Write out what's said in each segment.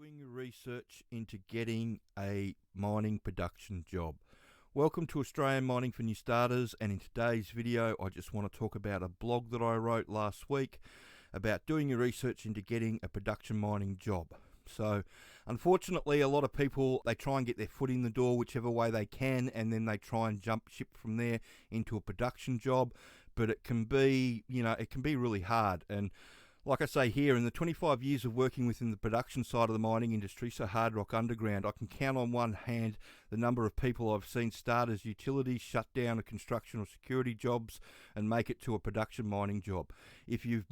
doing your research into getting a mining production job. Welcome to Australian Mining for New Starters, and in today's video I just want to talk about a blog that I wrote last week about doing your research into getting a production mining job. So unfortunately a lot of people, they try and get their foot in the door whichever way they can, and then they try and jump ship from there into a production job, but it can be, it can be really hard. And like I say here, in the 25 years of working within the production side of the mining industry, so hard rock underground, I can count on one hand the number of people I've seen start as utilities, shut down a construction or security jobs, and make it to a production mining job. If you've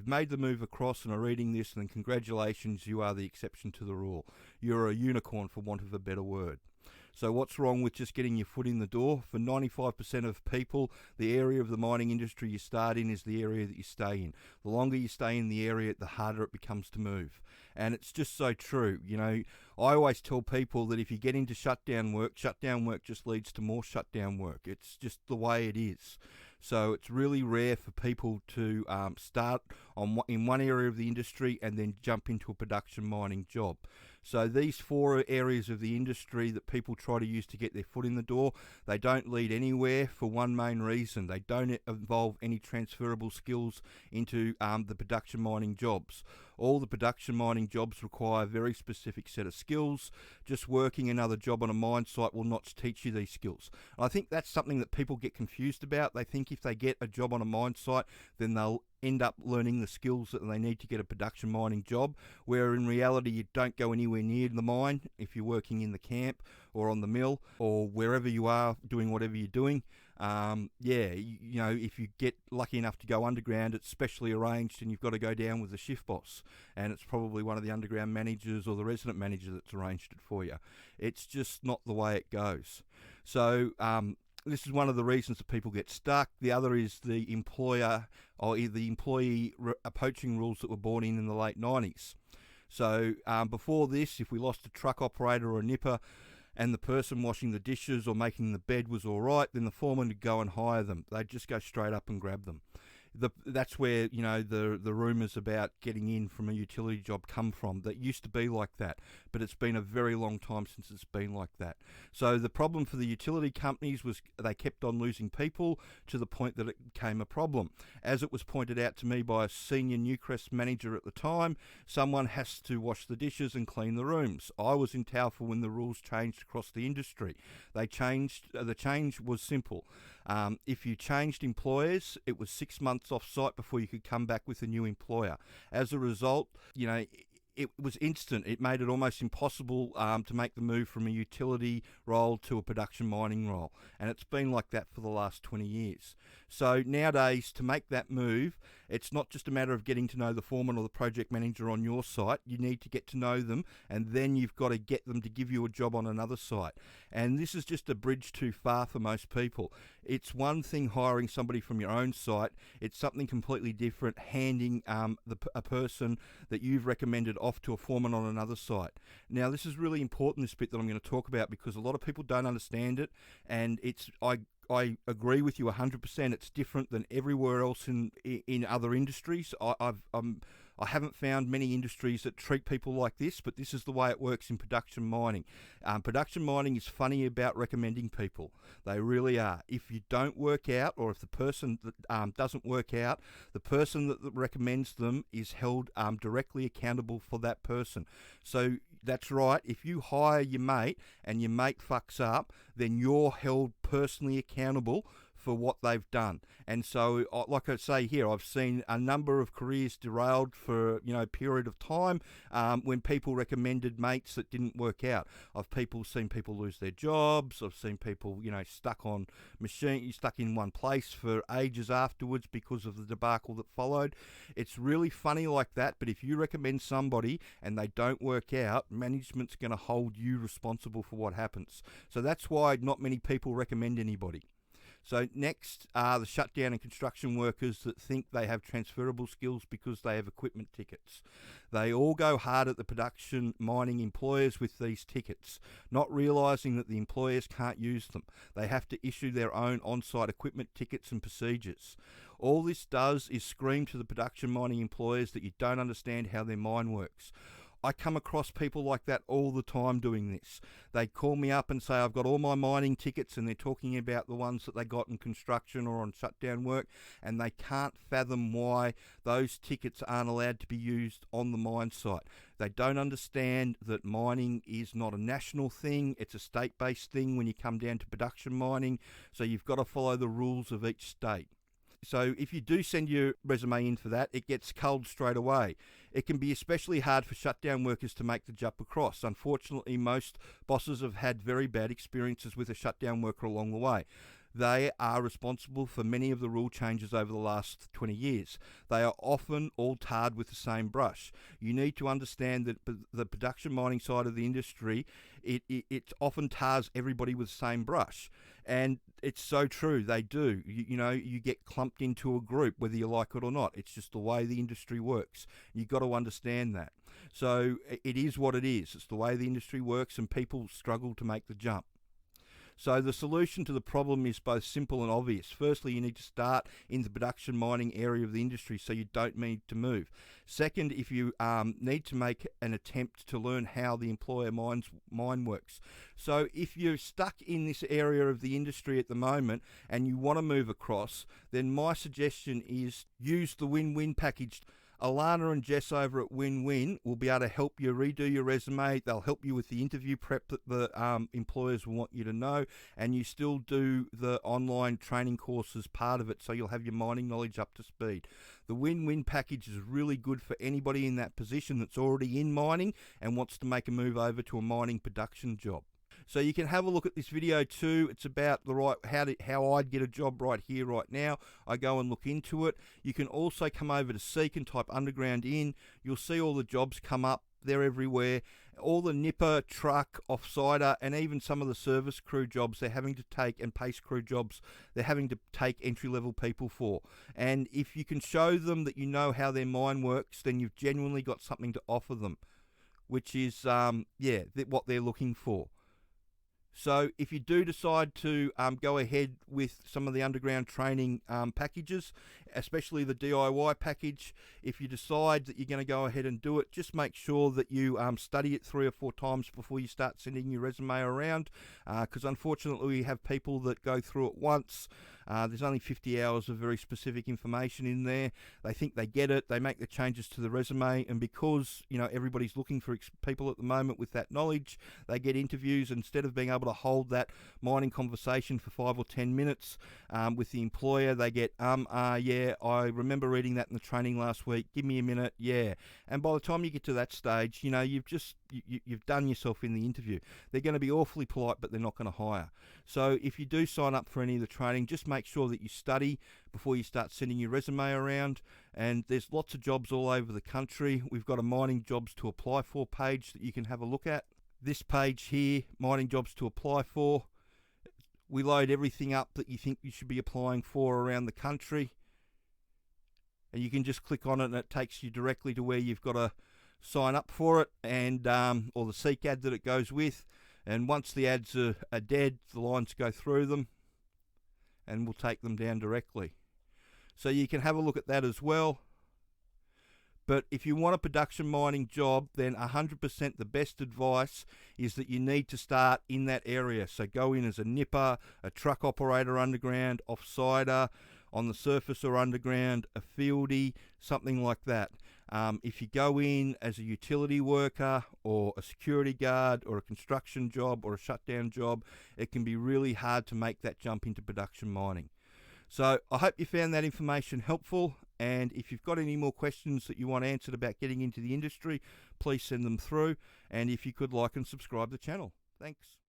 made the move across and are reading this, then congratulations, you are the exception to the rule. You're a unicorn, for want of a better word. So what's wrong with just getting your foot in the door? For 95% of people, the area of the mining industry you start in is the area that you stay in. The longer you stay in the area, the harder it becomes to move. And it's just so true. I always tell people that if you get into shutdown work just leads to more shutdown work. It's just the way it is. So it's really rare for people to start in one area of the industry and then jump into a production mining job. So these four areas of the industry that people try to use to get their foot in the door, they don't lead anywhere for one main reason. They don't involve any transferable skills into the production mining jobs. All the production mining jobs require a very specific set of skills. Just working another job on a mine site will not teach you these skills. And I think that's something that people get confused about. They think if they get a job on a mine site, then they'll end up learning the skills that they need to get a production mining job, where in reality you don't go anywhere near the mine if you're working in the camp or on the mill or wherever you are doing whatever you're doing. If you get lucky enough to go underground, it's specially arranged and you've got to go down with the shift boss, and it's probably one of the underground managers or the resident manager that's arranged it for you. It's just not the way it goes. So this is one of the reasons that people get stuck. The other is the employer or the employee poaching rules that were brought in the late 90s. So before this, if we lost a truck operator or a nipper and the person washing the dishes or making the bed was all right, then the foreman would go and hire them. They'd just go straight up and grab them. That's where the rumours about getting in from a utility job come from. That used to be like that, but it's been a very long time since it's been like that. So the problem for the utility companies was they kept on losing people to the point that it became a problem. As it was pointed out to me by a senior Newcrest manager at the time, someone has to wash the dishes and clean the rooms. I was in Taufa when the rules changed across the industry. The change was simple. If you changed employers, it was 6 months off site before you could come back with a new employer. As a result, it was instant. It made it almost impossible to make the move from a utility role to a production mining role. And it's been like that for the last 20 years. So nowadays, to make that move, it's not just a matter of getting to know the foreman or the project manager on your site. You need to get to know them, and then you've got to get them to give you a job on another site. And this is just a bridge too far for most people. It's one thing hiring somebody from your own site. It's something completely different handing a person that you've recommended off to a foreman on another site. Now, this is really important, this bit that I'm going to talk about, because a lot of people don't understand it, and I agree with you 100%. It's different than everywhere else in other industries. I haven't found many industries that treat people like this, but this is the way it works in production mining. Production mining is funny about recommending people. They really are. If you don't work out, or if the person that doesn't work out, the person that recommends them is held directly accountable for that person. So that's right. If you hire your mate and your mate fucks up, then you're held personally accountable for what they've done. And so, like I say here, I've seen a number of careers derailed for a period of time when people recommended mates that didn't work out. I've seen people lose their jobs. I've seen people stuck in one place for ages afterwards because of the debacle that followed. It's really funny like that, but if you recommend somebody and they don't work out, management's going to hold you responsible for what happens. So that's why not many people recommend anybody. So next are the shutdown and construction workers that think they have transferable skills because they have equipment tickets. They all go hard at the production mining employers with these tickets, not realising that the employers can't use them. They have to issue their own on-site equipment tickets and procedures. All this does is scream to the production mining employers that you don't understand how their mine works. I come across people like that all the time doing this. They call me up and say, I've got all my mining tickets, and they're talking about the ones that they got in construction or on shutdown work, and they can't fathom why those tickets aren't allowed to be used on the mine site. They don't understand that mining is not a national thing, it's a state-based thing when you come down to production mining, so you've got to follow the rules of each state. So if you do send your resume in for that, it gets culled straight away. It can be especially hard for shutdown workers to make the jump across. Unfortunately, most bosses have had very bad experiences with a shutdown worker along the way. They are responsible for many of the rule changes over the last 20 years. They are often all tarred with the same brush. You need to understand that the production mining side of the industry, it often tars everybody with the same brush. And it's so true, they do. You get clumped into a group, whether you like it or not. It's just the way the industry works. You've got to understand that. So it is what it is. It's the way the industry works, and people struggle to make the jump. So the solution to the problem is both simple and obvious. Firstly, you need to start in the production mining area of the industry so you don't need to move. Second, if you need to make an attempt to learn how the employer mine works. So if you're stuck in this area of the industry at the moment and you want to move across, then my suggestion is use the WinWin package. Alana and Jess over at WinWin will be able to help you redo your resume. They'll help you with the interview prep that the employers will want you to know, and you still do the online training course as part of it, so you'll have your mining knowledge up to speed. The WinWin package is really good for anybody in that position that's already in mining and wants to make a move over to a mining production job. So you can have a look at this video too. It's about how I'd get a job right here, right now. I go and look into it. You can also come over to Seek and type underground in. You'll see all the jobs come up. They're everywhere. All the nipper, truck, offsider, and even some of the service crew jobs they're having to take, and pace crew jobs they're having to take entry-level people for. And if you can show them that you know how their mine works, then you've genuinely got something to offer them, which is, what they're looking for. So if you do decide to go ahead with some of the underground training packages, especially the DIY package, if you decide that you're going to go ahead and do it, just make sure that you study it 3 or 4 times before you start sending your resume around, because unfortunately we have people that go through it once. There's only 50 hours of very specific information in there. They think they get it, they make the changes to the resume, and because everybody's looking for people at the moment with that knowledge, they get interviews. Instead of being able to hold that mining conversation for 5 or 10 minutes with the employer, they get yeah, I remember reading that in the training last week, give me a minute, yeah. And by the time you get to that stage, you've done yourself in the interview. They're going to be awfully polite, but they're not going to hire. So if you do sign up for any of the training, just make sure that you study before you start sending your resume around. And there's lots of jobs all over the country. We've got a mining jobs to apply for page that you can have a look at. This page here, mining jobs to apply for, we load everything up that you think you should be applying for around the country. And you can just click on it and it takes you directly to where you've got to sign up for it, and or the Seek ad that it goes with. And once the ads are dead, the lines go through them and we'll take them down directly. So you can have a look at that as well. But if you want a production mining job, then 100% the best advice is that you need to start in that area. So go in as a nipper, a truck operator underground, offsider, on the surface or underground, a fieldy, something like that. If you go in as a utility worker or a security guard or a construction job or a shutdown job, it can be really hard to make that jump into production mining. So I hope you found that information helpful, and if you've got any more questions that you want answered about getting into the industry, please send them through, and if you could like and subscribe the channel. Thanks.